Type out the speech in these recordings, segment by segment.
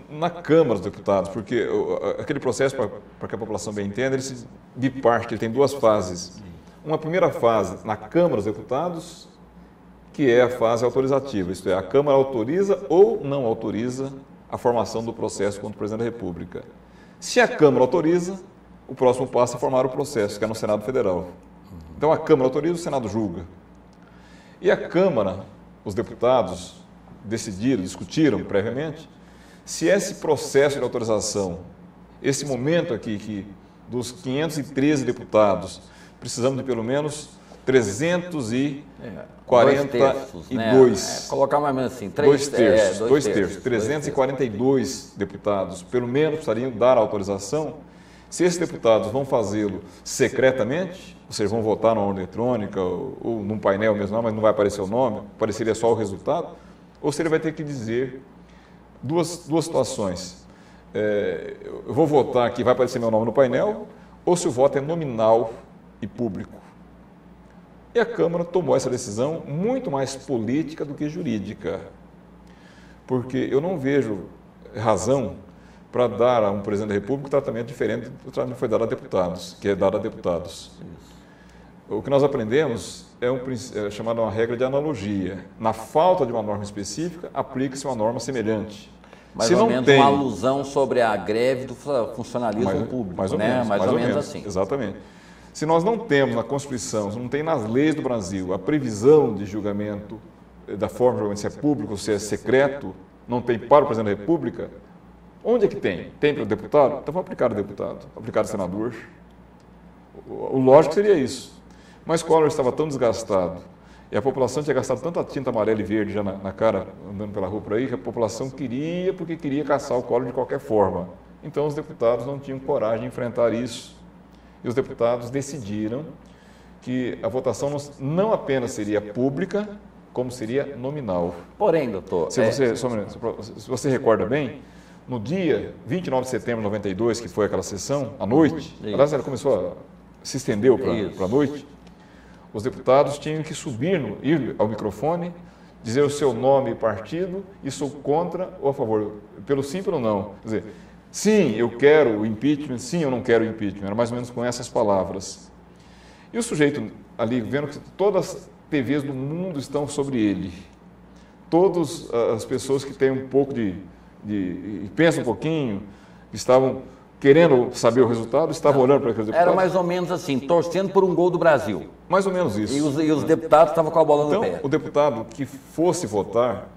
Na Câmara dos Deputados, porque aquele processo, para que a população bem entenda, ele se biparte, ele tem duas fases. Uma primeira fase na Câmara dos Deputados, que é a fase autorizativa, isto é, a Câmara autoriza ou não autoriza a formação do processo contra o Presidente da República. Se a Câmara autoriza, o próximo passo é formar o processo, que é no Senado Federal. Então a Câmara autoriza, o Senado julga. E a Câmara, os deputados discutiram previamente, se esse processo de autorização, esse momento aqui, que dos 513 deputados, precisamos de pelo menos 342. Colocar mais ou menos assim, dois terços. 342 deputados, pelo menos, precisariam dar a autorização. Se esses deputados vão fazê-lo secretamente, ou seja, vão votar na urna eletrônica ou num painel mesmo, mas não vai aparecer o nome, apareceria só o resultado, ou se ele vai ter que dizer duas situações. Eu vou votar aqui, vai aparecer meu nome no painel, ou se o voto é nominal e público. E a Câmara tomou essa decisão muito mais política do que jurídica, porque eu não vejo razão para dar a um Presidente da República um tratamento diferente do tratamento que foi dado a deputados, que é dado a deputados. O que nós aprendemos é chamada uma regra de analogia. Na falta de uma norma específica, aplica-se uma norma semelhante. Mais ou menos uma alusão sobre a greve do funcionalismo público, mais ou menos assim. Exatamente. Se nós não temos na Constituição, se não tem nas leis do Brasil a previsão de julgamento, da forma de julgamento, se é público ou se é secreto, não tem para o Presidente da República, onde é que tem? Tem para o deputado? Então vamos aplicar o deputado, aplicar o senador. O lógico seria isso. Mas Collor estava tão desgastado e a população tinha gastado tanta tinta amarela e verde já na cara, andando pela rua por aí, que a população queria caçar o Collor de qualquer forma. Então os deputados não tinham coragem de enfrentar isso. E os deputados decidiram que a votação não apenas seria pública, como seria nominal. Porém, doutor... Se você recorda bem, no dia 29 de setembro de 92, que foi aquela sessão, à noite, aliás, ela se estendeu para a noite, os deputados tinham que ir ao microfone, dizer o seu nome e partido, e sou contra ou a favor, pelo sim, pelo não. Quer dizer, sim, eu quero o impeachment, sim, eu não quero o impeachment. Era mais ou menos com essas palavras. E o sujeito ali, vendo que todas as TVs do mundo estão sobre ele, todas as pessoas que têm um pouco pensam um pouquinho, estavam querendo saber o resultado, estavam olhando para aqueles deputados. Era mais ou menos assim, torcendo por um gol do Brasil. Mais ou menos isso. E os deputados estavam com a bola no pé. Então, o deputado que fosse votar,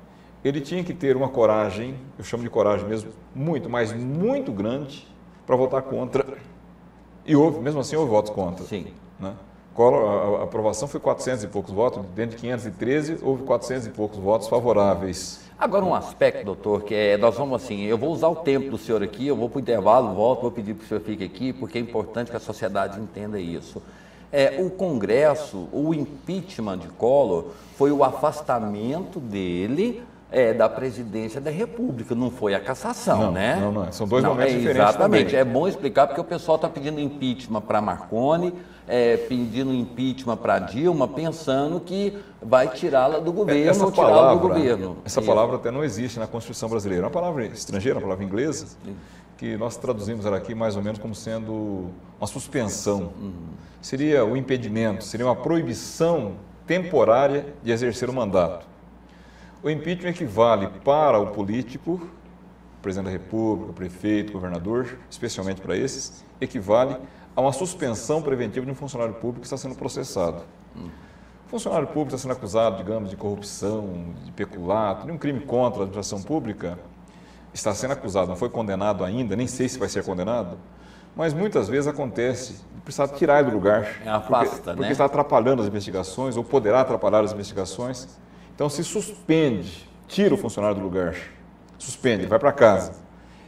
ele tinha que ter uma coragem, eu chamo de coragem mesmo, mas muito grande, para votar contra. E mesmo assim houve votos contra. Sim. Né? A aprovação foi 400 e poucos votos, dentro de 513 houve 400 e poucos votos favoráveis. Agora um aspecto, doutor, que nós vamos assim, eu vou usar o tempo do senhor aqui, eu vou para o intervalo, volto, vou pedir para o senhor fique aqui, porque é importante que a sociedade entenda isso. O Congresso, o impeachment de Collor, foi o afastamento dele da presidência da República, não foi a cassação, né? Não. São dois momentos diferentes. Exatamente, também. É bom explicar porque o pessoal está pedindo impeachment para Marconi, pedindo impeachment para Dilma, pensando que vai tirá-la do governo ou tirá-la do governo. Essa palavra até não existe na Constituição brasileira, é uma palavra estrangeira, uma palavra inglesa, que nós traduzimos ela aqui mais ou menos como sendo uma suspensão. Seria o impedimento, seria uma proibição temporária de exercer o mandato. O impeachment equivale para o político, presidente da República, prefeito, governador, especialmente para esses, equivale a uma suspensão preventiva de um funcionário público que está sendo processado. O funcionário público está sendo acusado, digamos, de corrupção, de peculato, de um crime contra a administração pública, está sendo acusado, não foi condenado ainda, nem sei se vai ser condenado, mas muitas vezes acontece de precisar tirar ele do lugar, porque está atrapalhando as investigações ou poderá atrapalhar as investigações. Então se suspende, tira o funcionário do lugar, suspende, ele vai para casa.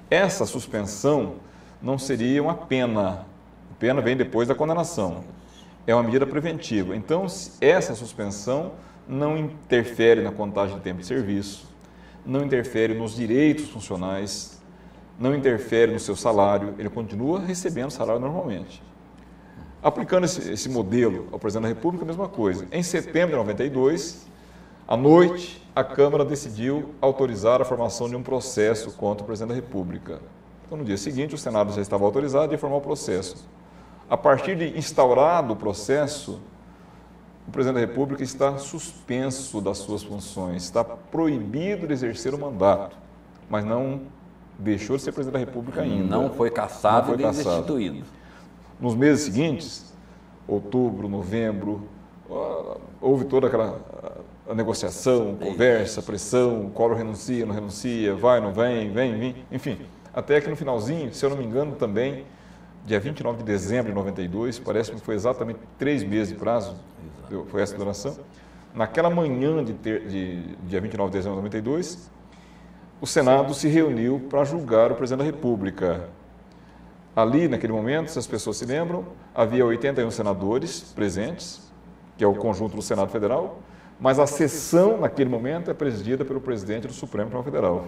Essa suspensão não seria uma pena, a pena vem depois da condenação, é uma medida preventiva. Então essa suspensão não interfere na contagem de tempo de serviço, não interfere nos direitos funcionais, não interfere no seu salário, ele continua recebendo salário normalmente. Aplicando esse modelo ao presidente da República, a mesma coisa. Em setembro de 92, À noite, a Câmara decidiu autorizar a formação de um processo contra o presidente da República. Então, no dia seguinte, o Senado já estava autorizado a informar o processo. A partir de instaurado o processo, o presidente da República está suspenso das suas funções, está proibido de exercer o mandato, mas não deixou de ser presidente da República ainda. Não foi cassado e destituído. Nos meses seguintes, outubro, novembro, houve toda aquela negociação, conversa, pressão, o Collor renuncia, não renuncia, vai, não vem, vem, enfim. Até que no finalzinho, se eu não me engano também, dia 29 de dezembro de 92, parece que foi exatamente 3 meses de prazo, foi essa duração. Naquela manhã de dia 29 de dezembro de 92, o Senado se reuniu para julgar o presidente da República. Ali, naquele momento, se as pessoas se lembram, havia 81 senadores presentes, que é o conjunto do Senado Federal, mas a sessão, naquele momento, é presidida pelo presidente do Supremo Tribunal Federal.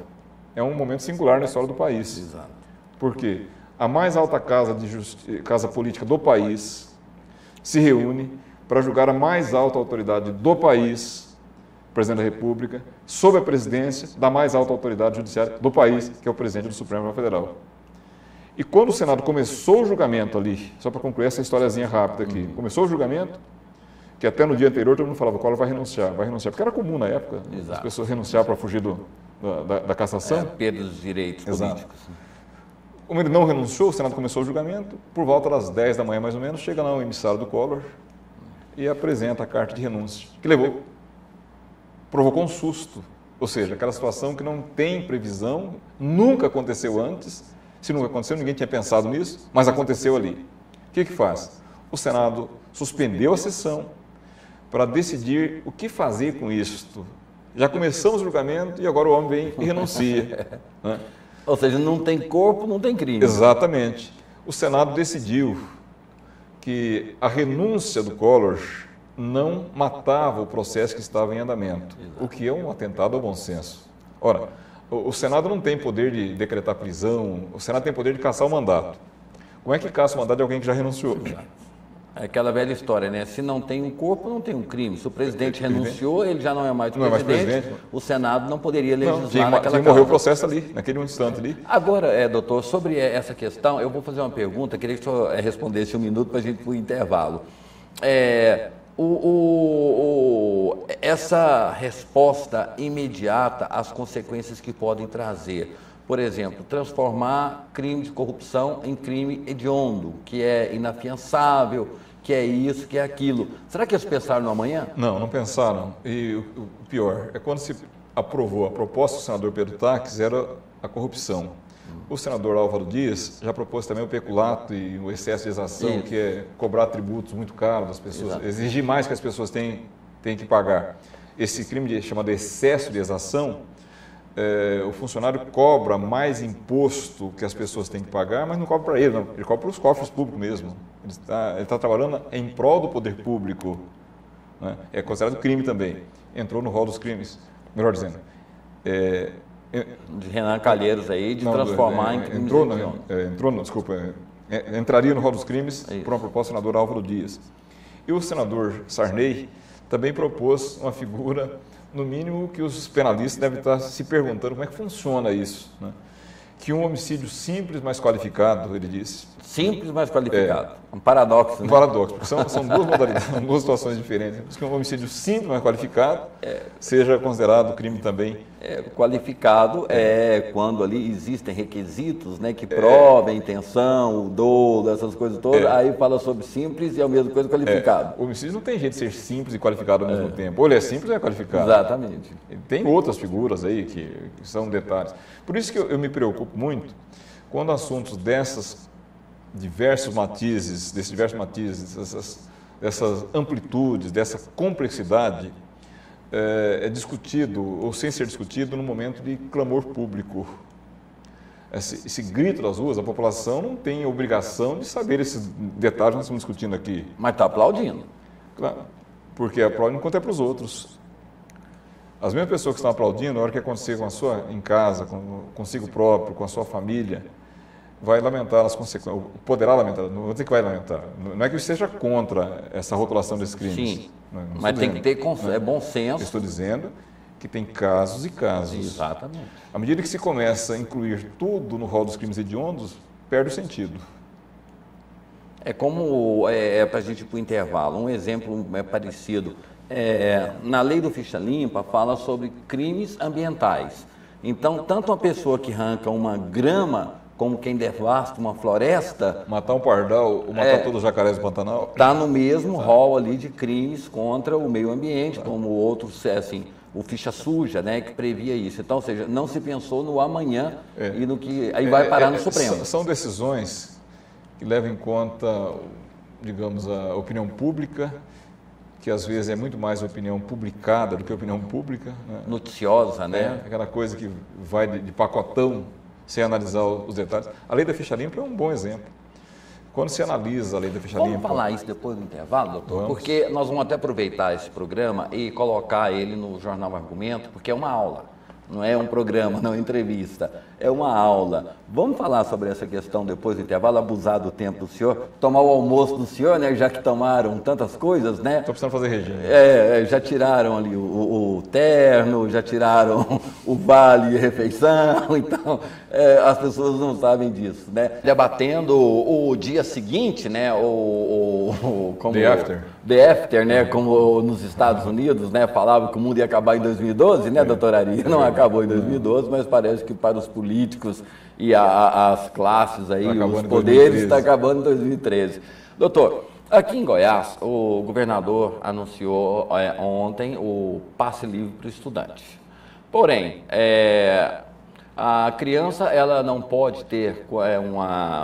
É um momento singular na história do país. Exato. Por quê? A mais alta casa política do país se reúne para julgar a mais alta autoridade do país, o presidente da República, sob a presidência da mais alta autoridade judiciária do país, que é o presidente do Supremo Tribunal Federal. E quando o Senado começou o julgamento ali, só para concluir essa historiazinha rápida aqui, começou o julgamento, que até no dia anterior todo mundo falava, o Collor vai renunciar, porque era comum na época, Exato. As pessoas renunciar para fugir da cassação. Perda dos direitos políticos. Como ele não renunciou, o Senado começou o julgamento, por volta das 10 da manhã mais ou menos, chega lá um emissário do Collor e apresenta a carta de renúncia, que provocou um susto, ou seja, aquela situação que não tem previsão, nunca aconteceu antes, se nunca aconteceu, ninguém tinha pensado nisso, mas aconteceu ali. O que faz? O Senado suspendeu a sessão para decidir o que fazer com isto. Já começamos o julgamento e agora o homem vem e renuncia. Né? Ou seja, não tem corpo, não tem crime. Exatamente. O Senado decidiu que a renúncia do Collor não matava o processo que estava em andamento, o que é um atentado ao bom senso. Ora, o Senado não tem poder de decretar prisão, o Senado tem poder de cassar o mandato. Como é que caça o mandato de alguém que já renunciou? É aquela velha história, né? Se não tem um corpo, não tem um crime. Se o presidente renunciou, ele já não é mais o presidente. O Senado não poderia legislar naquela casa. Morreu o processo ali, naquele instante ali. Agora, doutor, sobre essa questão, eu vou fazer uma pergunta, queria que o senhor respondesse um minuto para a gente ir para o intervalo. Essa resposta imediata às consequências que podem trazer. Por exemplo, transformar crime de corrupção em crime hediondo, que é inafiançável, que é isso, que é aquilo. Será que eles pensaram no amanhã? Não pensaram. E o pior é quando se aprovou a proposta do senador Pedro Taques, era a corrupção. O senador Álvaro Dias já propôs também o peculato e o excesso de exação, que é cobrar tributos muito caros das pessoas, Exato. Exigir mais que as pessoas têm que pagar. Esse crime chamado excesso de exação, o funcionário cobra mais imposto que as pessoas têm que pagar, mas não cobra para ele, não. Ele cobra para os cofres públicos mesmo. Ele está trabalhando em prol do poder público. Né? É considerado crime também. Entrou no rol dos crimes. Melhor dizendo. De Renan Calheiros aí, de transformar em crime. Entraria no rol dos crimes por uma proposta do senador Álvaro Dias. E o senador Sarney também propôs uma figura, no mínimo, que os penalistas devem estar se perguntando como é que funciona isso. Né? Que um homicídio simples, mais qualificado, ele disse. Simples, mais qualificado. Um paradoxo. Um paradoxo, porque são duas modalidades, são duas situações diferentes. Que um homicídio simples, mais qualificado, seja considerado crime também. Qualificado é quando ali existem requisitos, né, que provem a intenção, o dolo, essas coisas todas. Aí fala sobre simples e é a mesma coisa qualificado. O homicídio não tem jeito de ser simples e qualificado ao mesmo tempo. Ou ele é simples ou é qualificado. Exatamente. Tem outras figuras aí que são detalhes. Por isso que eu me preocupo muito quando assuntos desses diversos matizes, dessas amplitudes, dessa complexidade, é discutido ou sem ser discutido no momento de clamor público. Esse grito das ruas, a população não tem obrigação de saber esses detalhes que nós estamos discutindo aqui. Mas está aplaudindo. Claro, porque aplaude enquanto é para os outros. As mesmas pessoas que estão aplaudindo, na hora que acontecer em casa, consigo próprio, com a sua família, vai lamentar as consequências, poderá lamentar, não vou dizer que vai lamentar, não é que eu esteja contra essa rotulação desses crimes. Sim, não mas tem que ter bom senso. Eu estou dizendo que tem casos e casos. Exatamente. À medida que se começa a incluir tudo no rol dos crimes hediondos, perde o sentido. É como, para a gente ir para o intervalo, um exemplo parecido. Na lei do Ficha Limpa fala sobre crimes ambientais. Então, tanto uma pessoa que arranca uma grama, como quem devasta uma floresta... Matar um pardal ou matar todos os jacarés do Pantanal? Está no mesmo rol ali de crimes contra o meio ambiente, como outros, assim, o Ficha Suja, né, que previa isso. Então, ou seja, não se pensou no amanhã e no que... Aí vai parar no Supremo. São decisões que levam em conta, digamos, a opinião pública, que às vezes é muito mais opinião publicada do que opinião pública. Né? Noticiosa, né? Aquela coisa que vai de pacotão, sem analisar os detalhes. A lei da ficha limpa é um bom exemplo. Quando se analisa a lei da ficha limpa... Vamos falar isso depois do intervalo, doutor? Vamos. Porque nós vamos até aproveitar esse programa e colocar ele no Jornal Argumento, porque é uma aula. Não é um programa, não é uma entrevista, é uma aula. Vamos falar sobre essa questão depois do intervalo, abusar do tempo do senhor, tomar o almoço do senhor, né? Já que tomaram tantas coisas, né? Estou precisando fazer regime. Já tiraram ali o terno, já tiraram o vale refeição, então as pessoas não sabem disso, né? Debatendo o dia seguinte, né? Como The after. The after, né? Como nos Estados Unidos, né? Falava que o mundo ia acabar em 2012, né, doutor Ari? Não acabou em 2012, mas parece que para os políticos e as classes aí, os poderes, está acabando em 2013. Doutor, aqui em Goiás, o governador anunciou ontem o passe livre para o estudante. Porém, a criança ela não pode ter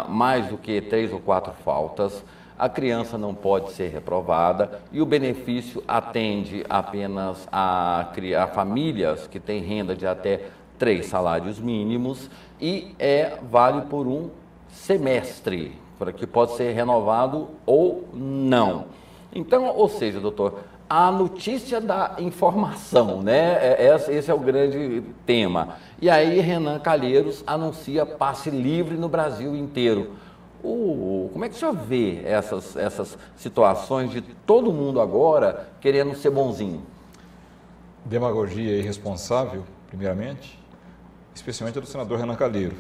mais do que 3 ou 4 faltas. A criança não pode ser reprovada e o benefício atende apenas a famílias que têm renda de até 3 salários mínimos e vale por um semestre, para que pode ser renovado ou não. Então, ou seja, doutor, a notícia da informação, né? Esse é o grande tema. E aí Renan Calheiros anuncia passe livre no Brasil inteiro. Como é que o senhor vê essas situações de todo mundo agora querendo ser bonzinho? Demagogia irresponsável, primeiramente, especialmente a do senador Renan Calheiros.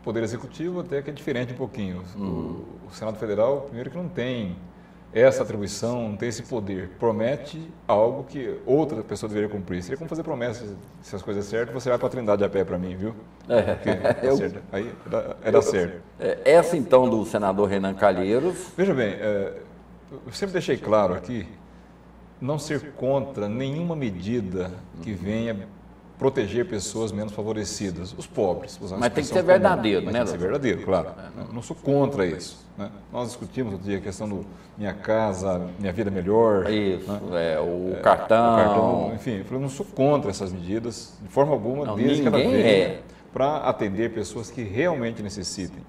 O Poder Executivo até que é diferente um pouquinho. O Senado Federal, primeiro que não tem essa atribuição, não tem esse poder. Promete algo que outra pessoa deveria cumprir. Seria como fazer promessas, se as coisas certas, você vai para a Trindade a pé para mim, viu? Certo. Aí era certo. Essa então do senador Renan Calheiros... Veja bem, eu sempre deixei claro aqui, não ser contra nenhuma medida que venha proteger pessoas menos favorecidas, os pobres. Mas tem que ser verdadeiro, né? Tem que ser verdadeiro, claro. Eu não sou contra isso. Né? Nós discutimos outro dia a questão do Minha Casa, Minha Vida Melhor. Isso, né? O cartão. Enfim, eu não sou contra essas medidas, de forma alguma, desde que ela venha para atender pessoas que realmente necessitem.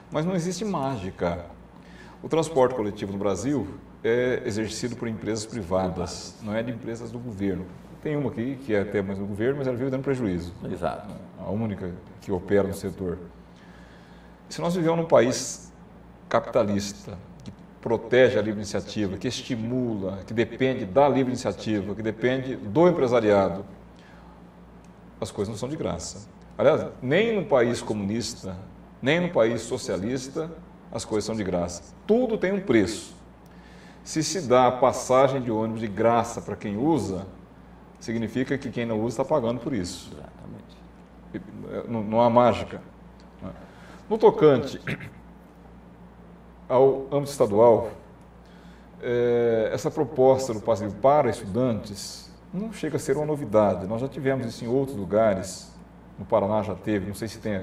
Mas não existe mágica. O transporte coletivo no Brasil é exercido por empresas privadas, não é de empresas do governo. Tem uma aqui, que é até mais do governo, mas ela vive dando prejuízo. Exato. A única que opera no setor. Se nós vivemos num país capitalista, que protege a livre iniciativa, que estimula, que depende da livre iniciativa, que depende do empresariado, as coisas não são de graça. Aliás, nem num país comunista, nem num país socialista, as coisas são de graça. Tudo tem um preço. Se dá a passagem de ônibus de graça para quem usa, significa que quem não usa está pagando por isso. Exatamente. Não há mágica. No tocante ao âmbito estadual, essa proposta do passe livre para estudantes não chega a ser uma novidade. Nós já tivemos isso em outros lugares. No Paraná já teve, não sei se tem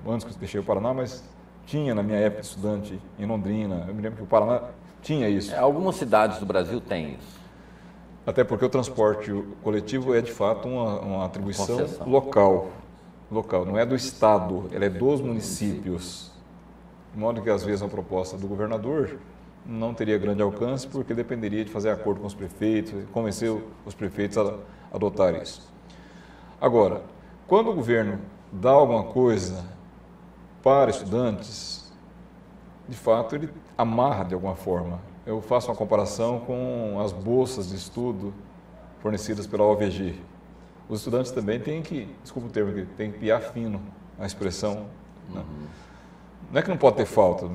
antes que eu deixei o Paraná, mas tinha na minha época de estudante em Londrina. Eu me lembro que o Paraná tinha isso. Algumas cidades do Brasil têm isso. Até porque o transporte coletivo é, de fato, uma atribuição local, não é do Estado, ela é dos municípios. De modo que, às vezes, a proposta do governador não teria grande alcance, porque dependeria de fazer acordo com os prefeitos, convencer os prefeitos a adotar isso. Agora, quando o governo dá alguma coisa para estudantes, de fato, ele amarra de alguma forma. Eu faço uma comparação com as bolsas de estudo fornecidas pela OVG. Os estudantes também têm que, desculpa o termo, têm que piar fino a expressão. Né? Não é que não pode ter falta.